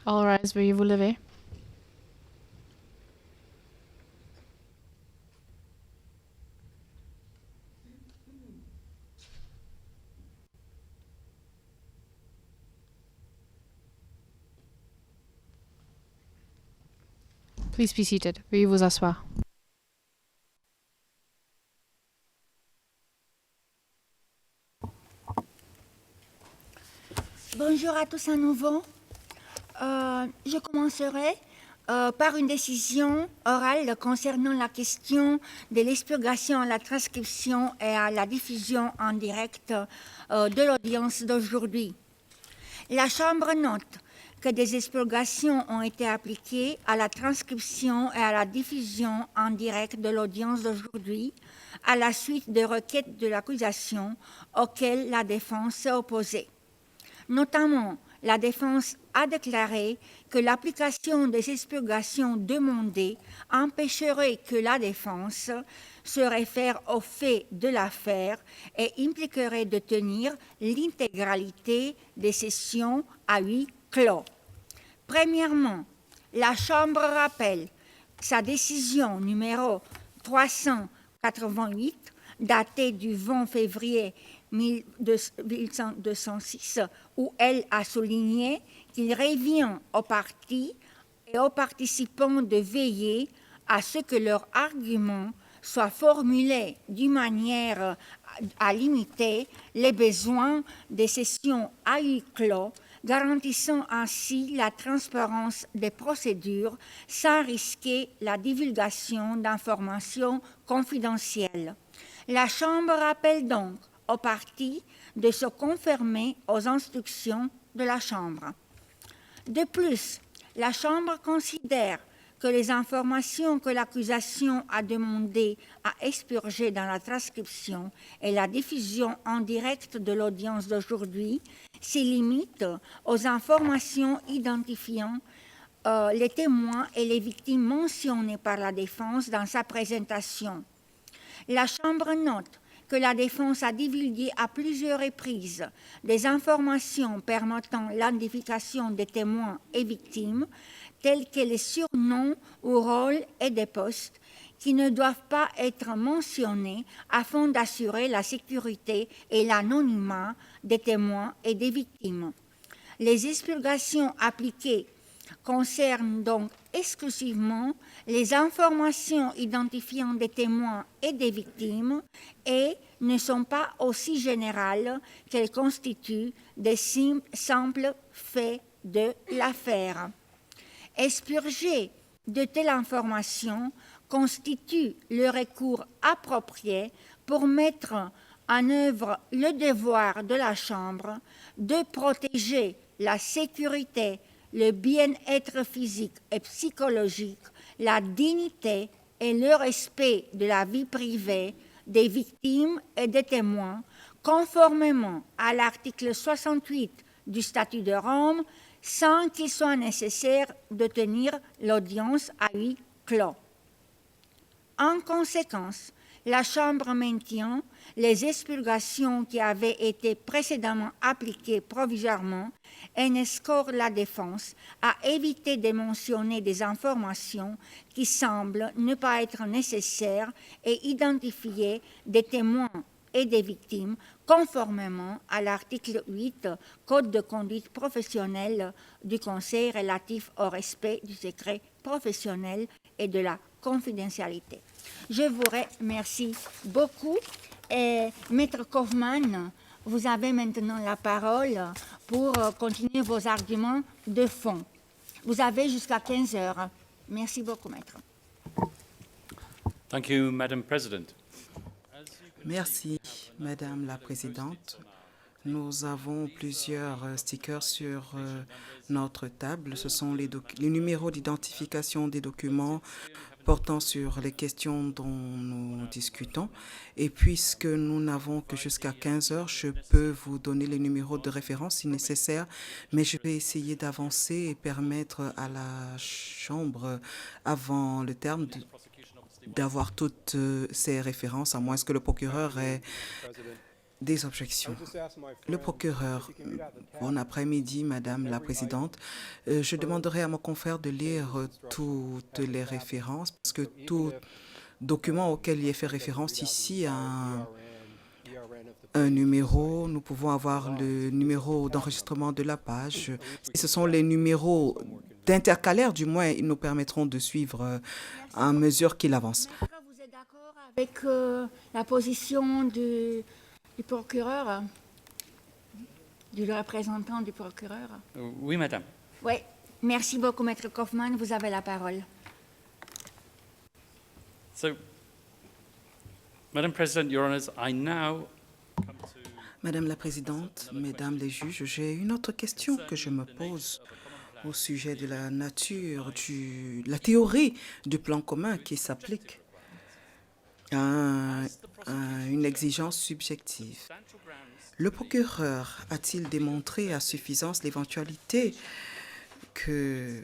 All rise, veuillez vous lever. Please be seated. Veuillez vous asseoir. Bonjour à tous à nouveau. Je commencerai par une décision orale concernant la question de l'expurgation à la transcription et à la diffusion en direct de l'audience d'aujourd'hui. La Chambre note que des expurgations ont été appliquées à la transcription et à la diffusion en direct de l'audience d'aujourd'hui à la suite des requêtes de l'accusation auxquelles la défense s'est opposée. Notamment, la défense a déclaré que l'application des expurgations demandées empêcherait que la défense se réfère aux faits de l'affaire et impliquerait de tenir l'intégralité des sessions à huis clos. Premièrement, la Chambre rappelle sa décision numéro 388, datée du 20 février 1206, où elle a souligné qu'il revient aux parties et aux participants de veiller à ce que leurs arguments soient formulés d'une manière à limiter les besoins des sessions à huis clos, garantissant ainsi la transparence des procédures sans risquer la divulgation d'informations confidentielles. La Chambre rappelle donc aux parties de se conformer aux instructions de la Chambre. De plus, la Chambre considère que les informations que l'accusation a demandé à expurger dans la transcription et la diffusion en direct de l'audience d'aujourd'hui se limitent aux informations identifiant les témoins et les victimes mentionnées par la défense dans sa présentation. La Chambre note que la défense a divulgué à plusieurs reprises des informations permettant l'identification des témoins et victimes, tels que les surnoms ou rôles et des postes, qui ne doivent pas être mentionnés afin d'assurer la sécurité et l'anonymat des témoins et des victimes. Les expurgations appliquées concernent donc exclusivement les informations identifiant des témoins et des victimes et ne sont pas aussi générales qu'elles constituent des simples faits de l'affaire. Expurger de telles informations constitue le recours approprié pour mettre en œuvre le devoir de la Chambre de protéger la sécurité, le bien-être physique et psychologique, la dignité et le respect de la vie privée des victimes et des témoins, conformément à l'article 68 du Statut de Rome, sans qu'il soit nécessaire de tenir l'audience à huis clos. En conséquence, la Chambre maintient les expurgations qui avaient été précédemment appliquées provisoirement et n'escorte la défense à éviter de mentionner des informations qui semblent ne pas être nécessaires et identifier des témoins et des victimes conformément à l'article 8 Code de conduite professionnelle du Conseil relatif au respect du secret professionnel et de la confidentialité. Je vous remercie beaucoup. Et Maître Kaufmann, vous avez maintenant la parole pour continuer vos arguments de fond. Vous avez jusqu'à 15 heures. Merci beaucoup, Maître. Thank you, Madam President. Merci, Madame la Présidente. Nous avons plusieurs stickers sur notre table. Ce sont les numéros d'identification des documents portant sur les questions dont nous discutons. Et puisque nous n'avons que jusqu'à 15 heures, je peux vous donner les numéros de référence si nécessaire, mais je vais essayer d'avancer et permettre à la Chambre, avant le terme, d'avoir toutes ces références, à moins que le procureur ait des objections. Le procureur, bon après-midi, Madame la Présidente. Je demanderai à mon confrère de lire toutes les références parce que tout document auquel il est fait référence ici a un numéro. Nous pouvons avoir le numéro d'enregistrement de la page. Si ce sont les numéros d'intercalaires, du moins, ils nous permettront de suivre à mesure qu'il avance. Maître, vous êtes d'accord avec la position du procureur, du représentant du procureur? Oui, madame. Oui. Merci beaucoup, Maître Kaufmann. Vous avez la parole. So, Madam President, Your Honours, I now come to Madame la Présidente, Mesdames les juges, j'ai une autre question que je me pose au sujet de la nature, la théorie du plan commun qui s'applique à une exigence subjective. Le procureur a-t-il démontré à suffisance l'éventualité que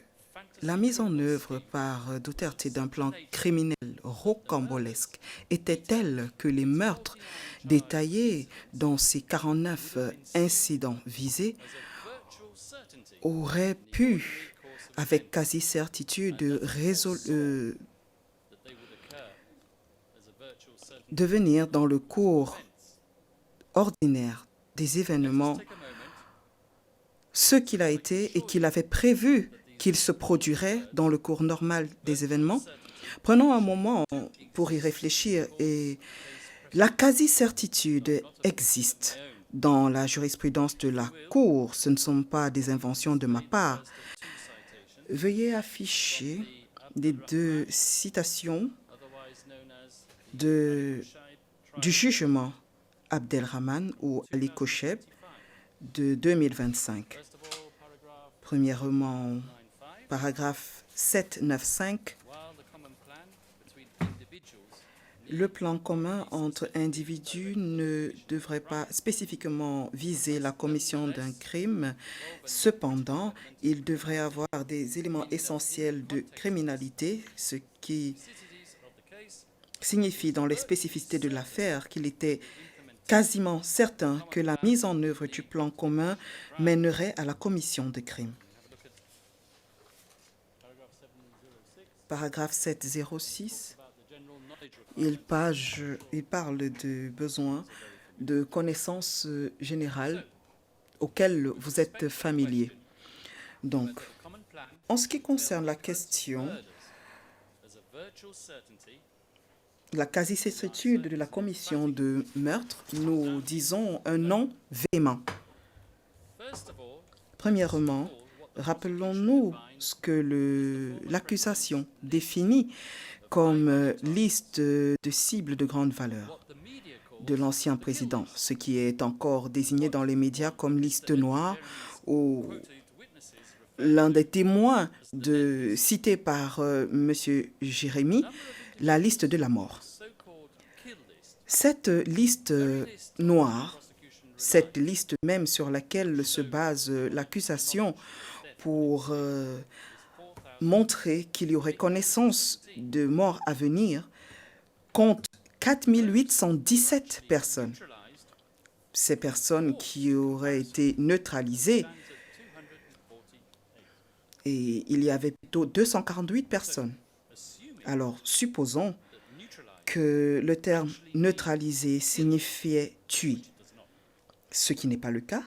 la mise en œuvre par Duterte d'un plan criminel rocambolesque était telle que les meurtres détaillés dans ces 49 incidents visés auraient pu, avec quasi-certitude, devenir dans le cours ordinaire des événements ce qu'il a été et qu'il avait prévu qu'il se produirait dans le cours normal des événements. Prenons un moment pour y réfléchir et la quasi-certitude existe dans la jurisprudence de la Cour. Ce ne sont pas des inventions de ma part. Veuillez afficher les deux citations du jugement Abdelrahman ou Ali Kocheb de 2025. Premièrement, paragraphe 795. Le plan commun entre individus ne devrait pas spécifiquement viser la commission d'un crime. Cependant, il devrait avoir des éléments essentiels de criminalité, ce qui signifie dans les spécificités de l'affaire qu'il était quasiment certain que la mise en œuvre du plan commun mènerait à la commission de crimes. Paragraphe 706. Il parle de besoin de connaissances générales auxquelles vous êtes familier. Donc, en ce qui concerne la question, la quasi-certitude de la commission de meurtre, nous disons un non véhément. Premièrement, rappelons-nous ce que l'accusation définit comme liste de cibles de grande valeur de l'ancien président, ce qui est encore désigné dans les médias comme liste noire, ou l'un des témoins cité par M. Jérémy, la liste de la mort. Cette liste noire, cette liste même sur laquelle se base l'accusation pour montrer qu'il y aurait connaissance de morts à venir, compte 4817 personnes. Ces personnes qui auraient été neutralisées, et il y avait plutôt 248 personnes. Alors, supposons que le terme « neutralisé » signifiait « tuer », ce qui n'est pas le cas.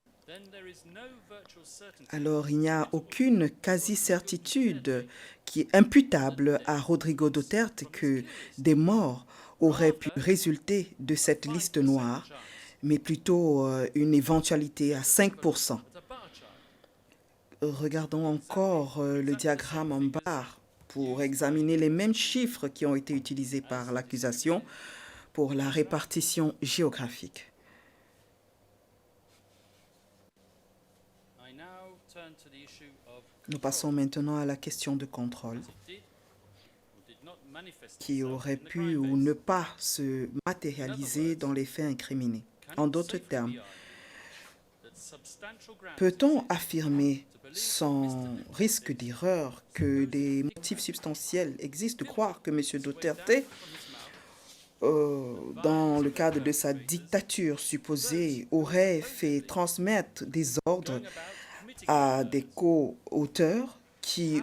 Alors, il n'y a aucune quasi-certitude qui est imputable à Rodrigo Duterte que des morts auraient pu résulter de cette liste noire, mais plutôt une éventualité à 5%. Regardons encore le diagramme en barre pour examiner les mêmes chiffres qui ont été utilisés par l'accusation pour la répartition géographique. Nous passons maintenant à la question de contrôle qui aurait pu ou ne pas se matérialiser dans les faits incriminés. En d'autres termes, peut-on affirmer sans risque d'erreur que des motifs substantiels existent de croire que M. Duterte dans le cadre de sa dictature supposée, aurait fait transmettre des ordres à des co-auteurs qui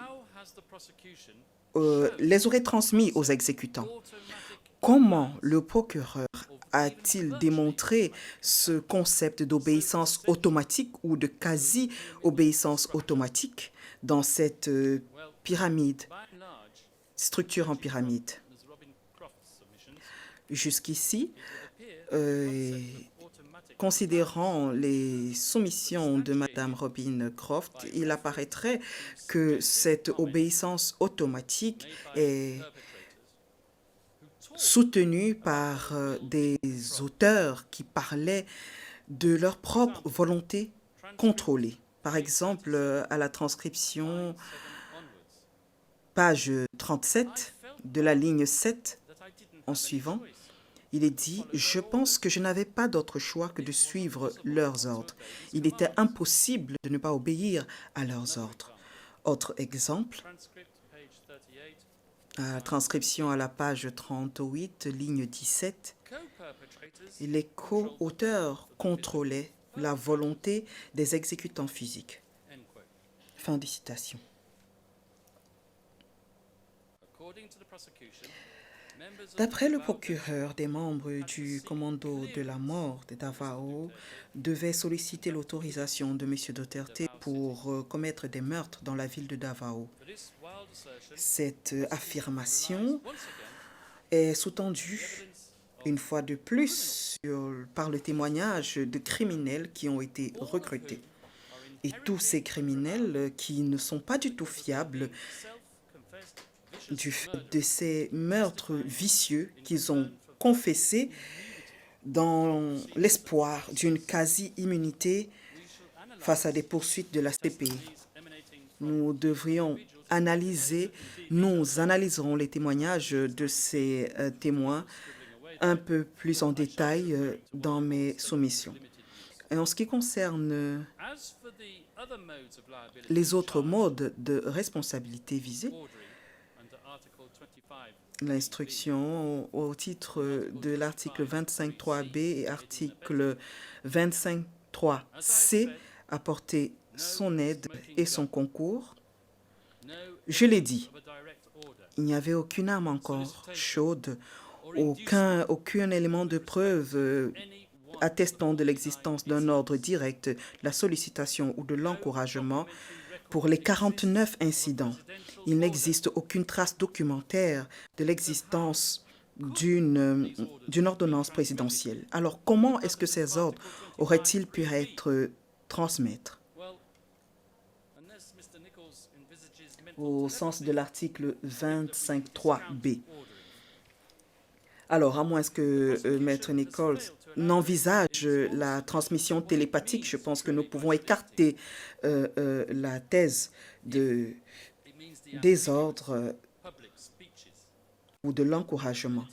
les auraient transmis aux exécutants. Comment le procureur a-t-il démontré ce concept d'obéissance automatique ou de quasi-obéissance automatique dans cette pyramide, structure en pyramide? Jusqu'ici, considérant les soumissions de Mme Robin Croft, il apparaîtrait que cette obéissance automatique est soutenue par des auteurs qui parlaient de leur propre volonté contrôlée. Par exemple, à la transcription, page 37 de la ligne 7 en suivant, il est dit « Je pense que je n'avais pas d'autre choix que de suivre leurs ordres. Il était impossible de ne pas obéir à leurs ordres. » Autre exemple, transcription à la page 38, ligne 17, les co-auteurs contrôlaient la volonté des exécutants physiques. Fin de citation. D'après le procureur, des membres du commando de la mort de Davao devaient solliciter l'autorisation de M. Duterte pour commettre des meurtres dans la ville de Davao. Cette affirmation est sous-tendue une fois de plus par le témoignage de criminels qui ont été recrutés. Et tous ces criminels qui ne sont pas du tout fiables du fait de ces meurtres vicieux qu'ils ont confessés dans l'espoir d'une quasi-immunité face à des poursuites de la CPI. Nous devrions analyser, nous analyserons les témoignages de ces témoins un peu plus en détail dans mes soumissions. Et en ce qui concerne les autres modes de responsabilité visés, l'instruction au titre de l'article 25.3b et article 25.3c a apporté son aide et son concours. Je l'ai dit, il n'y avait aucune arme encore chaude, aucun élément de preuve attestant de l'existence d'un ordre direct, la sollicitation ou de l'encouragement. Pour les 49 incidents, il n'existe aucune trace documentaire de l'existence d'une ordonnance présidentielle. Alors, comment est-ce que ces ordres auraient-ils pu être transmis au sens de l'article 25.3b? Alors, à moins que Maître Nichols n'envisage la transmission télépathique, je pense que nous pouvons écarter la thèse de désordre ou de l'encouragement.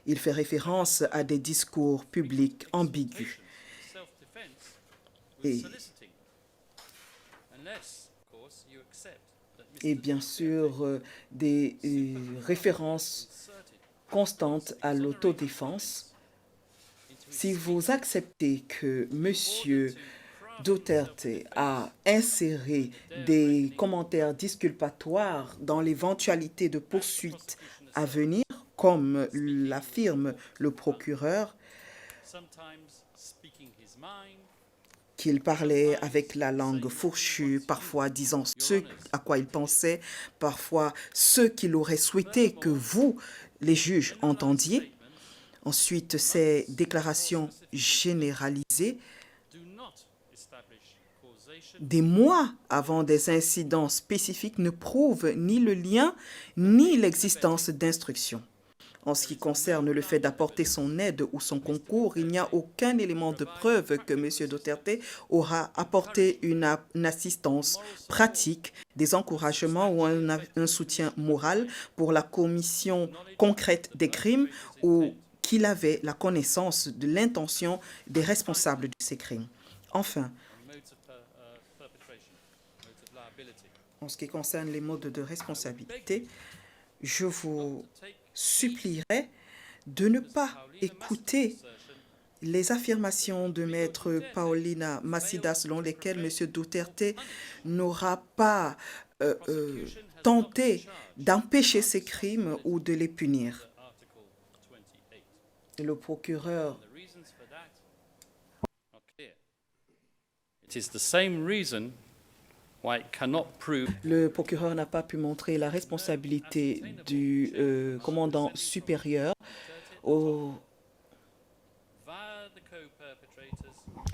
Il fait référence à des discours publics ambigus et bien sûr des références constantes à l'autodéfense. Si vous acceptez que M. Duterte a inséré des commentaires disculpatoires dans l'éventualité de poursuites à venir, comme l'affirme le procureur, qu'il parlait avec la langue fourchue, parfois disant ce à quoi il pensait, parfois ce qu'il aurait souhaité que vous, les juges, entendiez. Ensuite, ces déclarations généralisées, des mois avant des incidents spécifiques, ne prouvent ni le lien ni l'existence d'instructions. En ce qui concerne le fait d'apporter son aide ou son concours, il n'y a aucun élément de preuve que M. Duterte aura apporté une assistance pratique, des encouragements ou un soutien moral pour la commission concrète des crimes ou qu'il avait la connaissance de l'intention des responsables de ces crimes. Enfin, en ce qui concerne les modes de responsabilité, je vous supplierai de ne pas écouter les affirmations de maître Paulina Macida selon lesquelles M. Duterte n'aura pas tenté d'empêcher ces crimes ou de les punir. Le procureur n'a pas pu montrer la responsabilité du commandant supérieur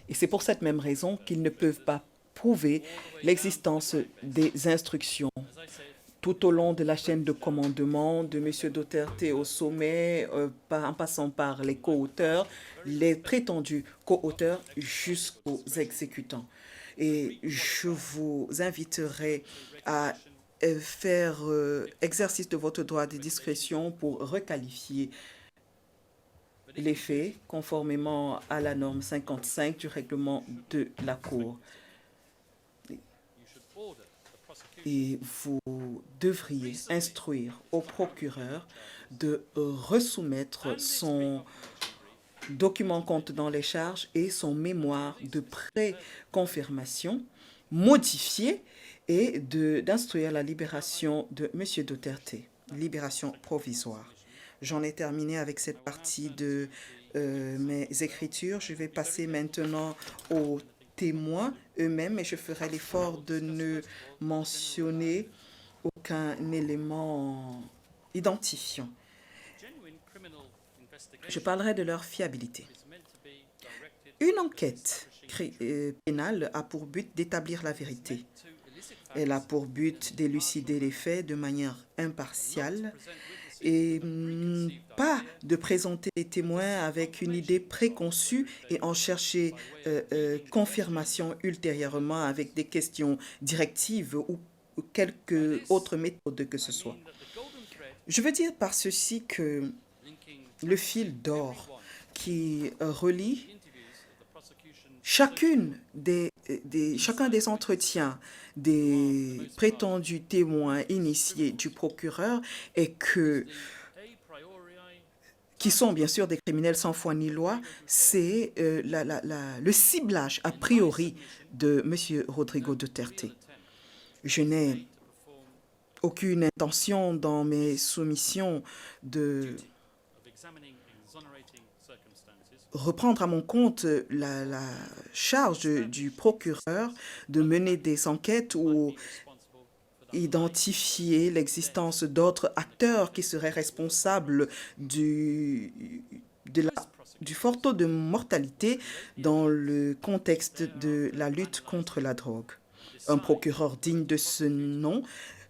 et c'est pour cette même raison qu'ils ne peuvent pas prouver l'existence des instructions. Tout au long de la chaîne de commandement de M. Duterte au sommet, en passant par les co-auteurs, les prétendus co-auteurs jusqu'aux exécutants. Et je vous inviterai à faire exercice de votre droit de discrétion pour requalifier les faits conformément à la norme 55 du règlement de la Cour. Et vous devriez instruire au procureur de resoumettre son document contenant les charges et son mémoire de pré-confirmation modifié et d'instruire la libération de M. Duterte, libération provisoire. J'en ai terminé avec cette partie de mes écritures. Je vais passer maintenant aux témoins eux-mêmes et je ferai l'effort de ne mentionner aucun élément identifiant. Je parlerai de leur fiabilité. Une enquête pénale a pour but d'établir la vérité. Elle a pour but d'élucider les faits de manière impartiale et pas de présenter les témoins avec une idée préconçue et en chercher confirmation ultérieurement avec des questions directives ou quelque autre méthode que ce soit. Je veux dire par ceci que le fil d'or qui relie chacun des entretiens des prétendus témoins initiés du procureur et qui sont bien sûr des criminels sans foi ni loi, c'est le ciblage a priori de M. Rodrigo Duterte. Je n'ai aucune intention dans mes soumissions de reprendre à mon compte la charge du procureur de mener des enquêtes ou identifier l'existence d'autres acteurs qui seraient responsables du fort taux de mortalité dans le contexte de la lutte contre la drogue. Un procureur digne de ce nom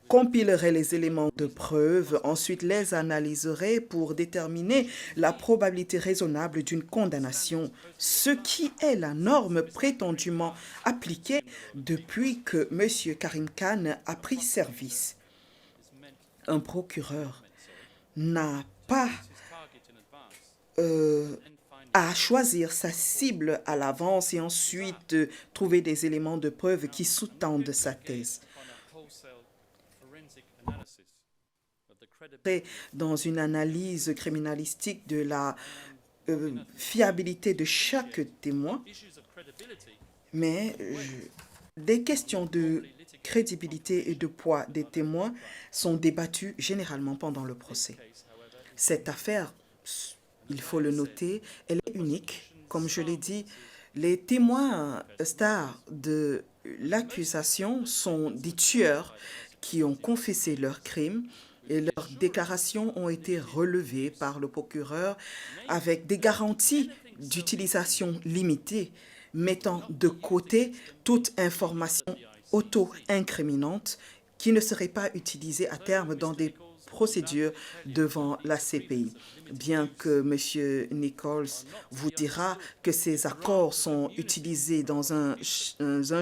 compilerait les éléments de preuve, ensuite les analyserait pour déterminer la probabilité raisonnable d'une condamnation, ce qui est la norme prétendument appliquée depuis que M. Karim Khan a pris service. Un procureur n'a pas à choisir sa cible à l'avance et ensuite trouver des éléments de preuve qui sous-tendent sa thèse. Dans une analyse criminalistique de la fiabilité de chaque témoin, mais des questions de crédibilité et de poids des témoins sont débattues généralement pendant le procès. Cette affaire, il faut le noter, elle est unique. Comme je l'ai dit, les témoins stars de l'accusation sont des tueurs qui ont confessé leurs crimes et leurs déclarations ont été relevées par le procureur avec des garanties d'utilisation limitée, mettant de côté toute information auto-incriminante qui ne serait pas utilisée à terme dans des procédures devant la CPI. Bien que M. Nichols vous dira que ces accords sont utilisés dans un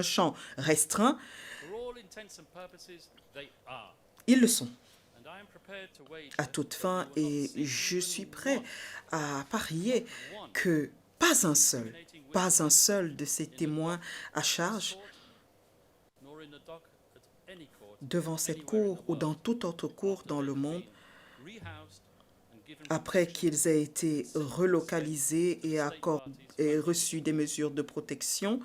champ restreint, ils le sont à toute fin et je suis prêt à parier que pas un seul de ces témoins à charge devant cette cour ou dans toute autre cour dans le monde après qu'ils aient été relocalisés et reçu des mesures de protection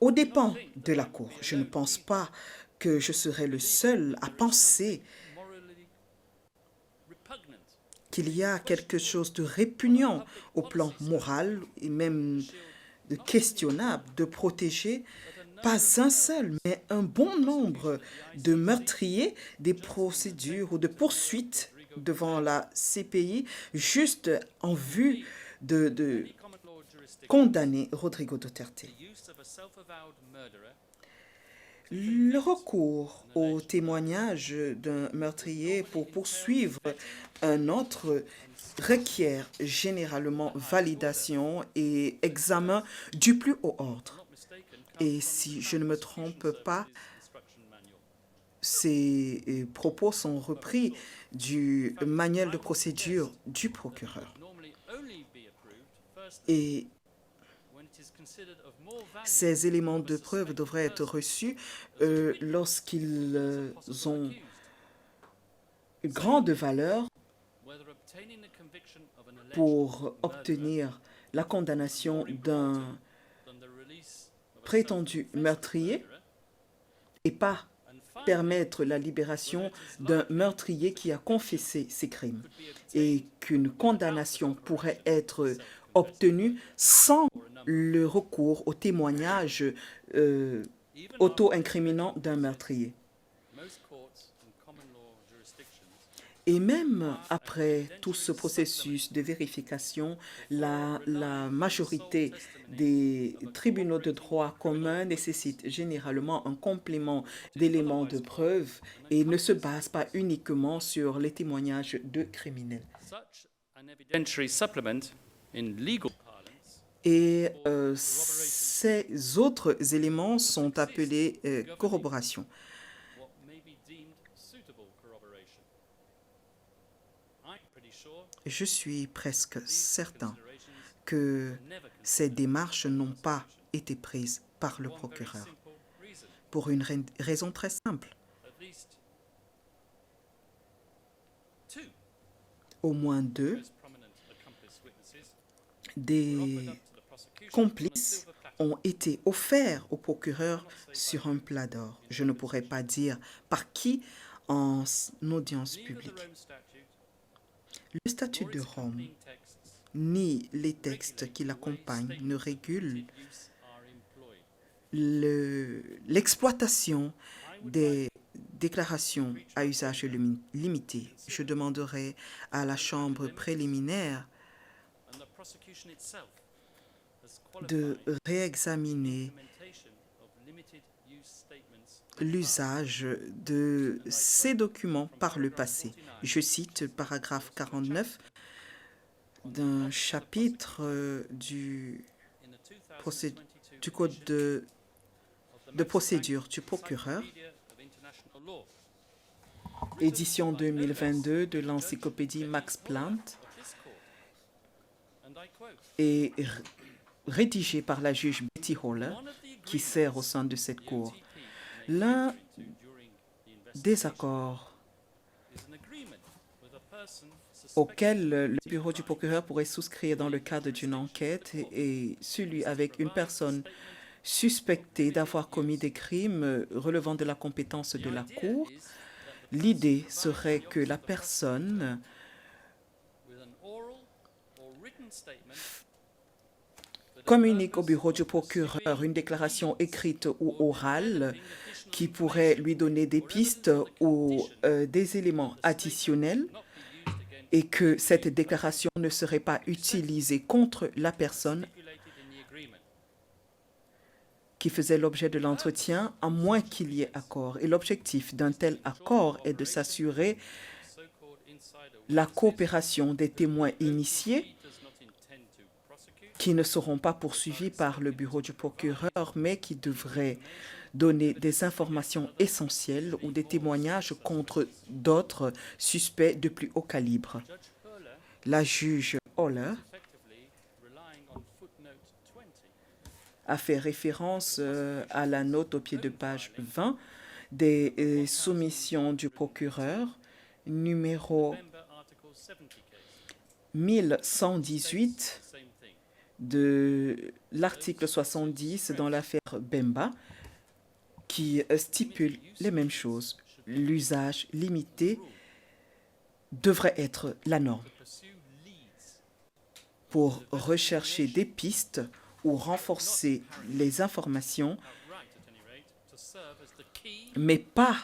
aux dépens de la Cour. Je ne pense pas que je serai le seul à penser qu'il y a quelque chose de répugnant au plan moral et même de questionnable de protéger pas un seul, mais un bon nombre de meurtriers des procédures ou de poursuites devant la CPI juste en vue de condamner Rodrigo Duterte. Le recours au témoignage d'un meurtrier pour poursuivre un autre requiert généralement validation et examen du plus haut ordre. Et si je ne me trompe pas, ces propos sont repris du manuel de procédure du procureur. Et ces éléments de preuve devraient être reçus lorsqu'ils ont une grande valeur pour obtenir la condamnation d'un prétendu meurtrier et pas permettre la libération d'un meurtrier qui a confessé ses crimes, et qu'une condamnation pourrait être obtenue sans le recours au témoignage auto-incriminant d'un meurtrier. Et même après tout ce processus de vérification, la majorité des tribunaux de droit commun nécessite généralement un complément d'éléments de preuve et ne se base pas uniquement sur les témoignages de criminels. Et ces autres éléments sont appelés corroboration. Je suis presque certain que ces démarches n'ont pas été prises par le procureur pour une raison très simple. Au moins 2 des complices ont été offerts au procureur sur un plat d'or. Je ne pourrais pas dire par qui en audience publique. Le statut de Rome ni les textes qui l'accompagnent ne régulent l'exploitation des déclarations à usage limité. Je demanderai à la Chambre préliminaire de réexaminer l'usage de ces documents par le passé. Je cite paragraphe 49 d'un chapitre du code de procédure du procureur, édition 2022 de l'encyclopédie Max Planck, et rédigé par la juge Betty Holler, qui sert au sein de cette cour. L'un des accords auquel le bureau du procureur pourrait souscrire dans le cadre d'une enquête est celui avec une personne suspectée d'avoir commis des crimes relevant de la compétence de la Cour. L'idée serait que la personne communique au bureau du procureur une déclaration écrite ou orale qui pourrait lui donner des pistes ou des éléments additionnels, et que cette déclaration ne serait pas utilisée contre la personne qui faisait l'objet de l'entretien, à moins qu'il y ait accord. Et l'objectif d'un tel accord est de s'assurer la coopération des témoins initiés qui ne seront pas poursuivis par le bureau du procureur, mais qui devraient donner des informations essentielles ou des témoignages contre d'autres suspects de plus haut calibre. La juge Holler a fait référence à la note au pied de page 20 des soumissions du procureur, numéro 1118 de l'article 70 dans l'affaire Bemba qui stipule les mêmes choses. L'usage limité devrait être la norme pour rechercher des pistes ou renforcer les informations, mais pas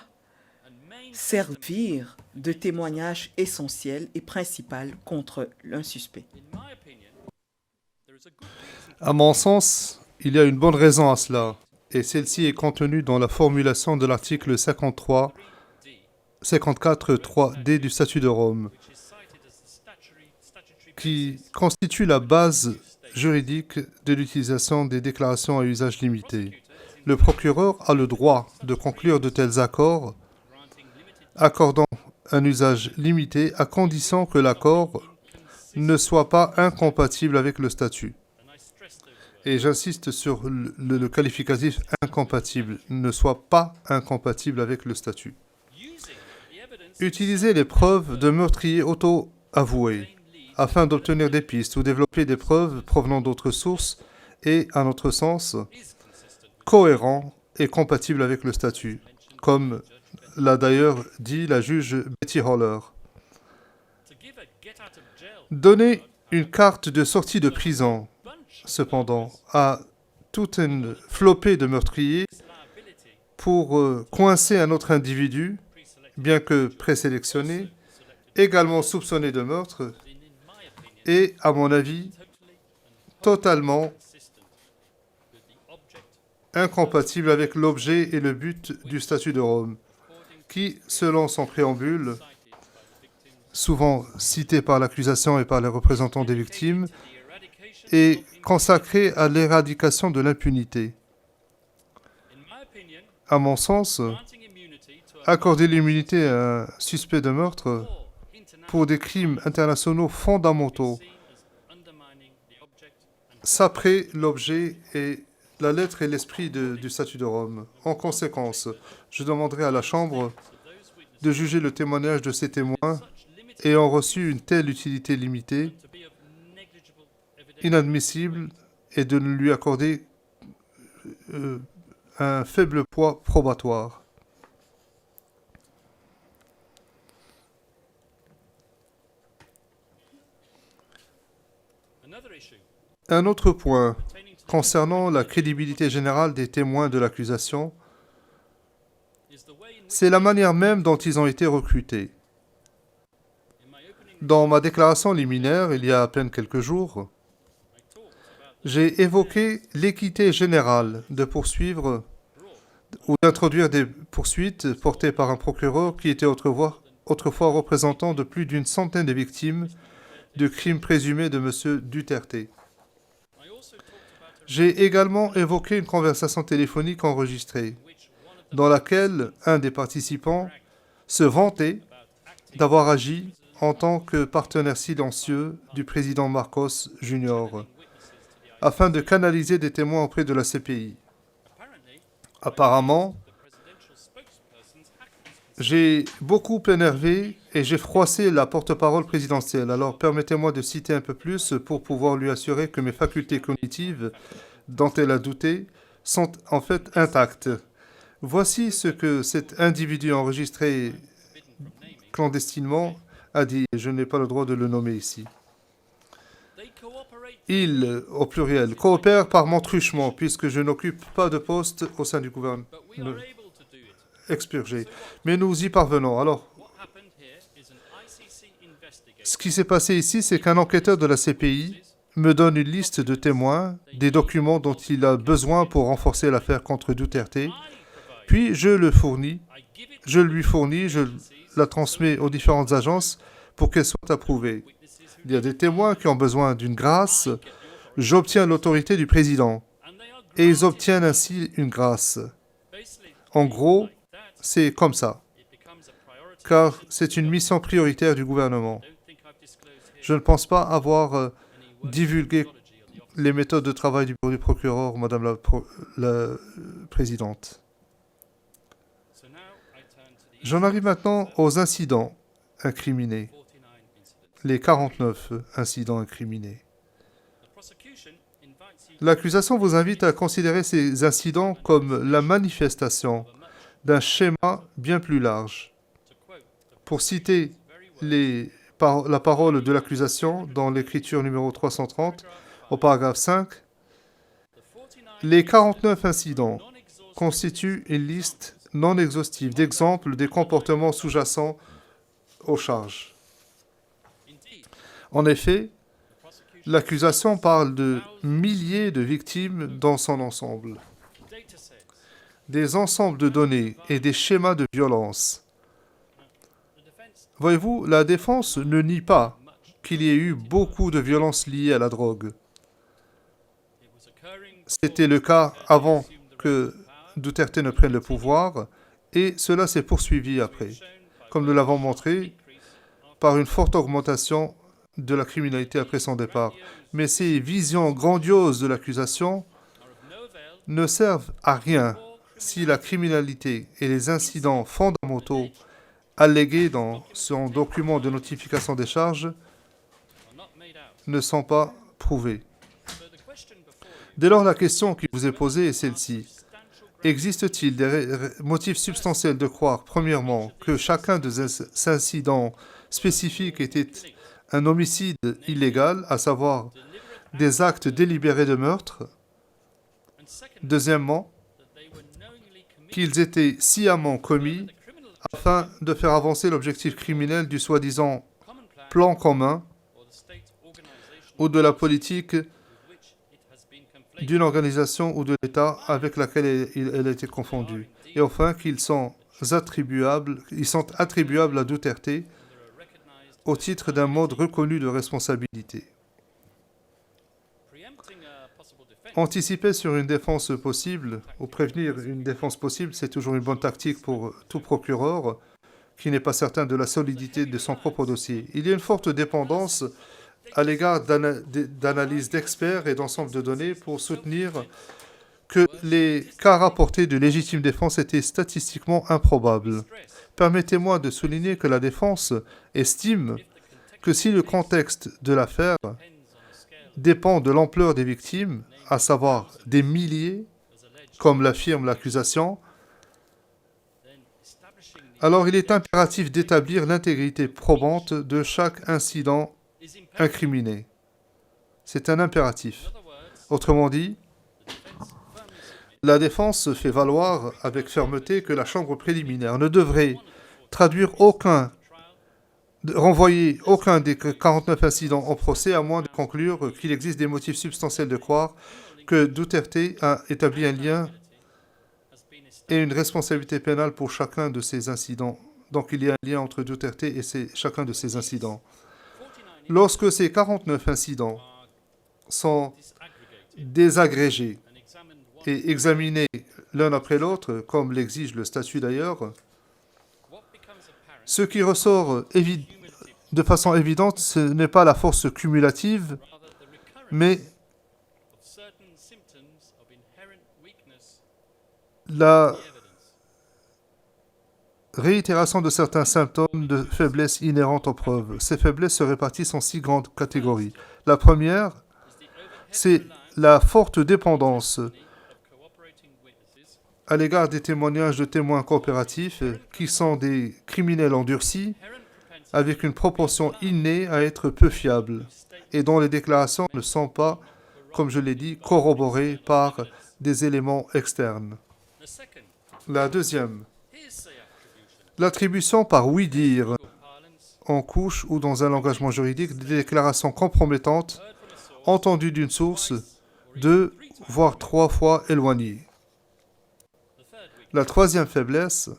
servir de témoignage essentiel et principal contre un suspect. À mon sens, il y a une bonne raison à cela, et celle-ci est contenue dans la formulation de l'article 54.3d du statut de Rome, qui constitue la base juridique de l'utilisation des déclarations à usage limité. Le procureur a le droit de conclure de tels accords accordant un usage limité à condition que l'accord ne soit pas incompatible avec le statut. Et j'insiste sur le qualificatif incompatible, ne soit pas incompatible avec le statut. Utiliser les preuves de meurtrier auto-avoué afin d'obtenir des pistes ou développer des preuves provenant d'autres sources est, à notre sens, cohérent et compatible avec le statut, comme l'a d'ailleurs dit la juge Betty Holler. Donner une carte de sortie de prison, cependant, à toute une flopée de meurtriers pour coincer un autre individu, bien que présélectionné, également soupçonné de meurtre, est, à mon avis, totalement incompatible avec l'objet et le but du statut de Rome, qui, selon son préambule, souvent cité par l'accusation et par les représentants des victimes, est consacré à l'éradication de l'impunité. À mon sens, accorder l'immunité à un suspect de meurtre pour des crimes internationaux fondamentaux saperait l'objet et la lettre et l'esprit du statut de Rome. En conséquence, je demanderai à la Chambre de juger le témoignage de ces témoins ayant reçu une telle utilité limitée, inadmissible, et de lui accorder un faible poids probatoire. Un autre point concernant la crédibilité générale des témoins de l'accusation, c'est la manière même dont ils ont été recrutés. Dans ma déclaration liminaire, il y a à peine quelques jours, j'ai évoqué l'équité générale de poursuivre ou d'introduire des poursuites portées par un procureur qui était autrefois représentant de plus d'une centaine de victimes de crimes présumés de M. Duterte. J'ai également évoqué une conversation téléphonique enregistrée, dans laquelle un des participants se vantait d'avoir agi en tant que partenaire silencieux du président Marcos Jr., afin de canaliser des témoins auprès de la CPI. Apparemment, j'ai beaucoup énervé et j'ai froissé la porte-parole présidentielle. Alors permettez-moi de citer un peu plus pour pouvoir lui assurer que mes facultés cognitives, dont elle a douté, sont en fait intactes. Voici ce que cet individu enregistré clandestinement a dit. Je n'ai pas le droit de le nommer ici. Ils, au pluriel, coopèrent par mon truchement, puisque je n'occupe pas de poste au sein du gouvernement expurgé. Mais nous y parvenons. Alors, ce qui s'est passé ici, c'est qu'un enquêteur de la CPI me donne une liste de témoins, des documents dont il a besoin pour renforcer l'affaire contre Duterte, puis je lui fournis, je la transmets aux différentes agences pour qu'elles soient approuvées. Il y a des témoins qui ont besoin d'une grâce, j'obtiens l'autorité du président, et ils obtiennent ainsi une grâce. En gros, c'est comme ça, car c'est une mission prioritaire du gouvernement. Je ne pense pas avoir divulgué les méthodes de travail du bureau du procureur, Madame la Présidente. J'en arrive maintenant aux incidents incriminés. les 49 incidents incriminés. L'accusation vous invite à considérer ces incidents comme la manifestation d'un schéma bien plus large. Pour citer la parole de l'accusation dans l'écriture numéro 330, au paragraphe 5, les 49 incidents constituent une liste non exhaustive d'exemples des comportements sous-jacents aux charges. En effet, l'accusation parle de milliers de victimes dans son ensemble, des ensembles de données et des schémas de violence. Voyez-vous, la défense ne nie pas qu'il y ait eu beaucoup de violences liées à la drogue. C'était le cas avant que Duterte ne prenne le pouvoir et cela s'est poursuivi après, comme nous l'avons montré, par une forte augmentation de la criminalité après son départ. Mais ces visions grandioses de l'accusation ne servent à rien si la criminalité et les incidents fondamentaux allégués dans son document de notification des charges ne sont pas prouvés. Dès lors, la question qui vous est posée est celle-ci. Existe-t-il des motifs substantiels de croire, premièrement, que chacun de ces incidents spécifiques était un homicide illégal, à savoir des actes délibérés de meurtre? Deuxièmement, qu'ils étaient sciemment commis afin de faire avancer l'objectif criminel du soi-disant plan commun ou de la politique d'une organisation ou de l'État avec laquelle elle a été confondue. Et enfin, qu'ils sont attribuables à Duterte au titre d'un mode reconnu de responsabilité. Anticiper sur une défense possible, ou prévenir une défense possible, c'est toujours une bonne tactique pour tout procureur qui n'est pas certain de la solidité de son propre dossier. Il y a une forte dépendance à l'égard d'analyses d'experts et d'ensemble de données pour soutenir que les cas rapportés de légitime défense étaient statistiquement improbables. Permettez-moi de souligner que la défense estime que si le contexte de l'affaire dépend de l'ampleur des victimes, à savoir des milliers, comme l'affirme l'accusation, alors il est impératif d'établir l'intégrité probante de chaque incident incriminé. C'est un impératif. Autrement dit, la défense fait valoir avec fermeté que la chambre préliminaire ne devrait renvoyer aucun des 49 incidents au procès à moins de conclure qu'il existe des motifs substantiels de croire que Duterte a établi un lien et une responsabilité pénale pour chacun de ces incidents. Donc il y a un lien entre Duterte et chacun de ces incidents. Lorsque ces 49 incidents sont désagrégés et examinés l'un après l'autre, comme l'exige le statut d'ailleurs, ce qui ressort de façon évidente, ce n'est pas la force cumulative, mais la réitération de certains symptômes de faiblesse inhérente aux preuves. Ces faiblesses se répartissent en 6 grandes catégories. La première, c'est la forte dépendance à l'égard des témoignages de témoins coopératifs qui sont des criminels endurcis avec une propension innée à être peu fiables et dont les déclarations ne sont pas, comme je l'ai dit, corroborées par des éléments externes. La deuxième, l'attribution par oui-dire en couche ou dans un langage juridique des déclarations compromettantes entendues d'une source 2, voire 3 fois éloignée. La troisième faiblesse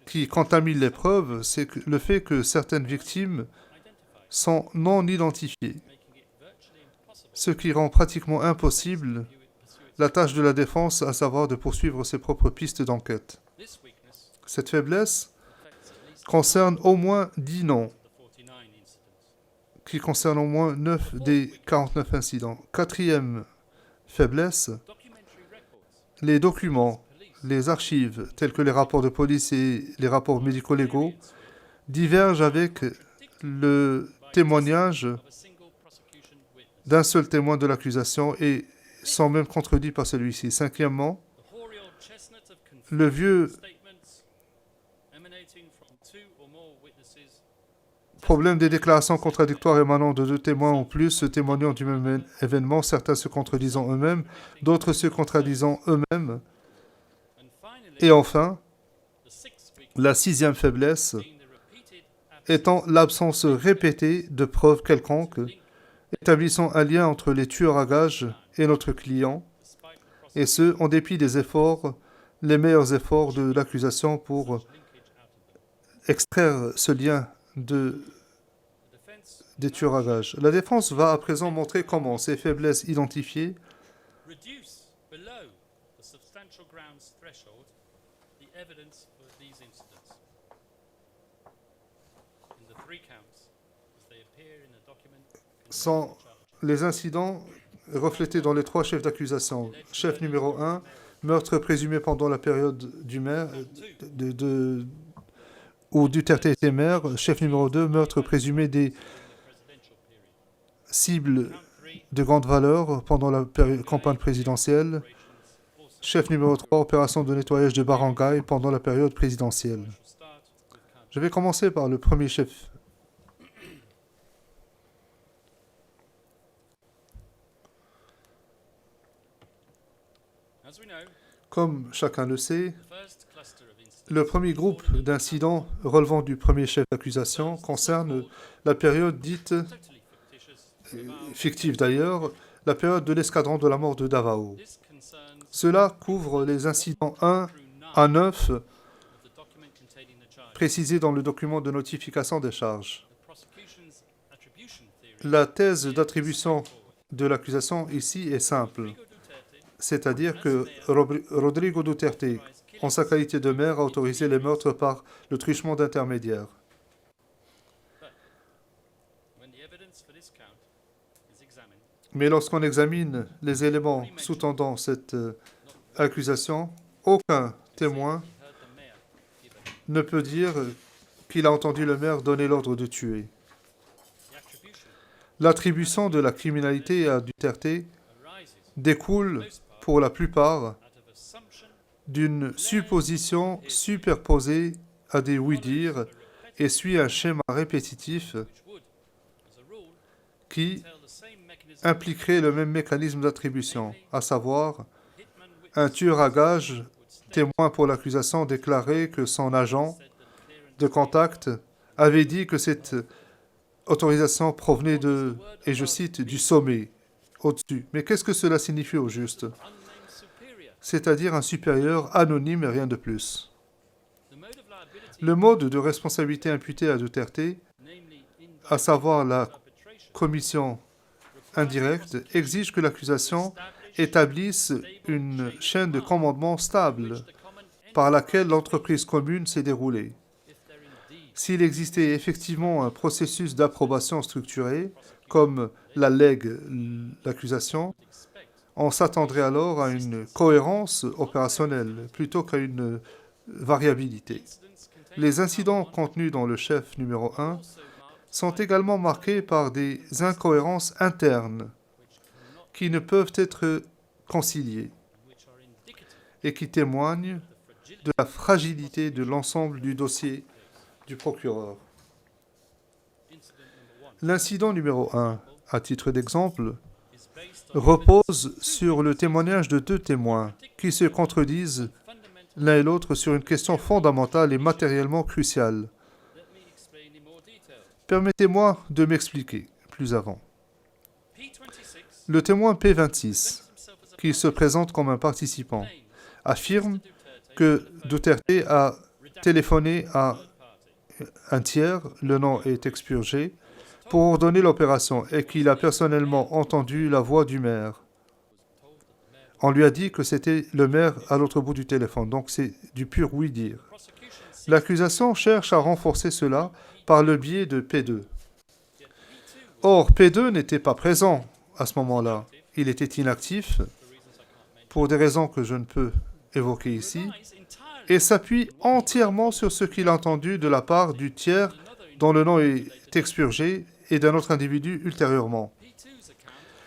qui contamine les preuves, c'est le fait que certaines victimes sont non identifiées, ce qui rend pratiquement impossible la tâche de la défense, à savoir de poursuivre ses propres pistes d'enquête. Cette faiblesse concerne au moins 10 noms, qui concernent au moins 9 des 49 incidents. Quatrième faiblesse, les documents, les archives, tels que les rapports de police et les rapports médico-légaux, diverge avec le témoignage d'un seul témoin de l'accusation et sont même contredits par celui-ci. Cinquièmement, le vieux problème des déclarations contradictoires émanant de deux témoins ou plus témoignant du même événement, certains se contredisant eux-mêmes, d'autres se contradisant eux-mêmes. Et enfin, la sixième faiblesse étant l'absence répétée de preuves quelconques établissant un lien entre les tueurs à gages et notre client, et ce, en dépit des efforts, les meilleurs efforts de l'accusation pour extraire ce lien des tueurs à gages. La défense va à présent montrer comment ces faiblesses identifiées sont les incidents reflétés dans les trois chefs d'accusation. Chef numéro 1, meurtre présumé pendant la période du maire, où Duterte était maire. Chef numéro 2, meurtre présumé des cibles de grande valeur pendant la campagne présidentielle. Chef numéro 3, opération de nettoyage de barangay pendant la période présidentielle. Je vais commencer par le premier chef. Comme chacun le sait, le premier groupe d'incidents relevant du premier chef d'accusation concerne la période dite, fictive d'ailleurs, la période de l'escadron de la mort de Davao. Cela couvre les incidents 1 à 9 précisés dans le document de notification des charges. La thèse d'attribution de l'accusation ici est simple. C'est-à-dire que Rodrigo Duterte, en sa qualité de maire, a autorisé les meurtres par le truchement d'intermédiaires. Mais lorsqu'on examine les éléments sous-tendant cette accusation, aucun témoin ne peut dire qu'il a entendu le maire donner l'ordre de tuer. L'attribution de la criminalité à Duterte découle pour la plupart d'une supposition superposée à des oui-dire et suit un schéma répétitif qui impliquerait le même mécanisme d'attribution, à savoir un tueur à gages, témoin pour l'accusation, déclarait que son agent de contact avait dit que cette autorisation provenait de, et je cite, du sommet, au-dessus. Mais qu'est-ce que cela signifie au juste? C'est-à-dire un supérieur anonyme et rien de plus. Le mode de responsabilité imputé à Duterte, à savoir la commission indirecte, exige que l'accusation établisse une chaîne de commandement stable par laquelle l'entreprise commune s'est déroulée. S'il existait effectivement un processus d'approbation structuré, comme l'allègue l'accusation, on s'attendrait alors à une cohérence opérationnelle plutôt qu'à une variabilité. Les incidents contenus dans le chef numéro 1 sont également marqués par des incohérences internes qui ne peuvent être conciliées et qui témoignent de la fragilité de l'ensemble du dossier du procureur. L'incident numéro 1, à titre d'exemple, repose sur le témoignage de deux témoins qui se contredisent l'un et l'autre sur une question fondamentale et matériellement cruciale. Permettez-moi de m'expliquer plus avant. Le témoin P26, qui se présente comme un participant, affirme que Duterte a téléphoné à un tiers, le nom est expurgé, pour ordonner l'opération et qu'il a personnellement entendu la voix du maire. On lui a dit que c'était le maire à l'autre bout du téléphone, donc c'est du pur oui-dire. L'accusation cherche à renforcer cela par le biais de P2. Or, P2 n'était pas présent à ce moment-là. Il était inactif, pour des raisons que je ne peux évoquer ici, et s'appuie entièrement sur ce qu'il a entendu de la part du tiers dont le nom est expurgé et d'un autre individu ultérieurement.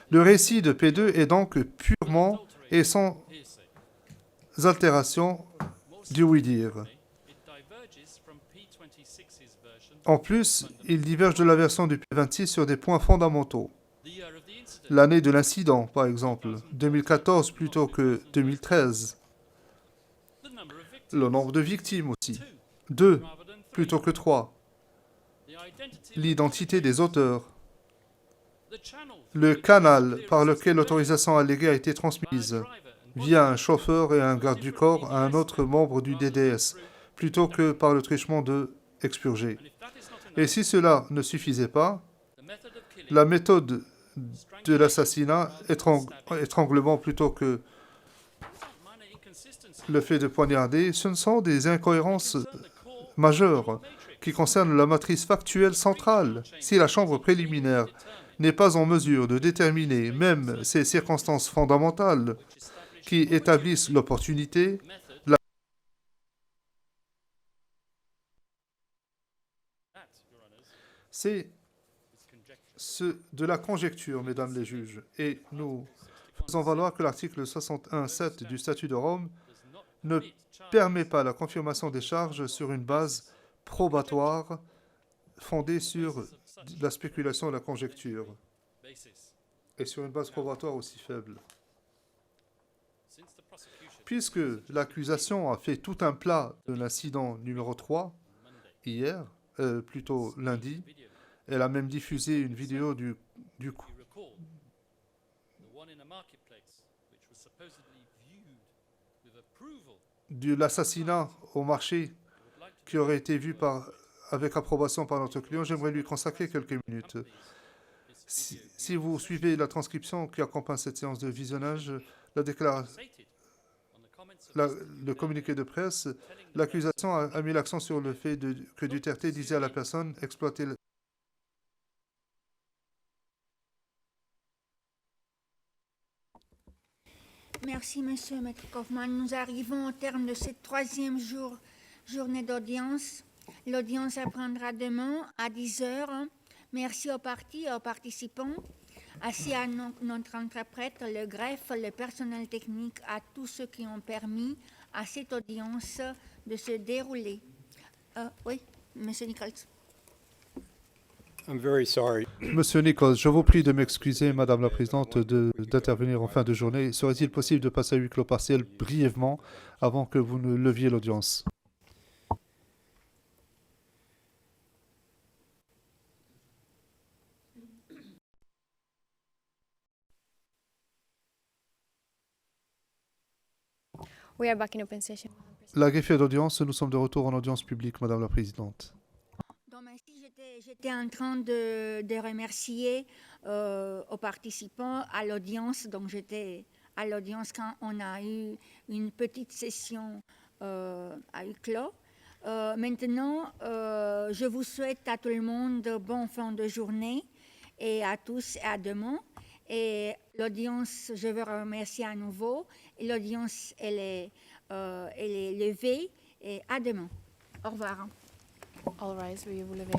Le récit de P2 est donc purement et sans altération du oui-dire. En plus, il diverge de la version du P26 sur des points fondamentaux. L'année de l'incident, par exemple, 2014 plutôt que 2013. Le nombre de victimes aussi, 2 plutôt que 3. L'identité des auteurs. Le canal par lequel l'autorisation alléguée a été transmise, via un chauffeur et un garde du corps à un autre membre du DDS, plutôt que par le truchement de expurgé. Et si cela ne suffisait pas, la méthode de l'assassinat, étranglement plutôt que le fait de poignarder, ce sont des incohérences majeures qui concernent la matrice factuelle centrale. Si la chambre préliminaire n'est pas en mesure de déterminer même ces circonstances fondamentales qui établissent l'opportunité, c'est de la conjecture, mesdames les juges. Et nous faisons valoir que l'article 61.7 du statut de Rome ne permet pas la confirmation des charges sur une base probatoire fondée sur la spéculation et la conjecture, et sur une base probatoire aussi faible. Puisque l'accusation a fait tout un plat de l'incident numéro 3 hier, plutôt lundi, elle a même diffusé une vidéo de l'assassinat au marché qui aurait été vu avec approbation par notre client. J'aimerais lui consacrer quelques minutes. Si vous suivez la transcription qui accompagne cette séance de visionnage, le communiqué de presse, l'accusation a mis l'accent sur le fait que Duterte disait à la personne exploiter Merci, Monsieur Maître Kaufmann. Nous arrivons au terme de cette troisième journée d'audience. L'audience reprendra demain à 10 heures. Merci aux parties et aux participants, ainsi à notre interprète, le greffe, le personnel technique, à tous ceux qui ont permis à cette audience de se dérouler. Oui, Monsieur Nichols. I'm very sorry. Monsieur Nichols, je vous prie de m'excuser, Madame la Présidente, d'intervenir en fin de journée. Serait-il possible de passer à huis clos partiel brièvement avant que vous ne leviez l'audience? We are back in open session. La greffière d'audience, nous sommes de retour en audience publique, Madame la Présidente. Donc, merci. J'étais en train de remercier aux participants, à l'audience. Donc, j'étais à l'audience quand on a eu une petite session à huis clos. Maintenant, je vous souhaite à tout le monde bonne fin de journée et à tous et à demain. Et l'audience, je veux remercier à nouveau. Et l'audience, elle est levée. Et à demain. Au revoir. All rise, veuillez vous lever.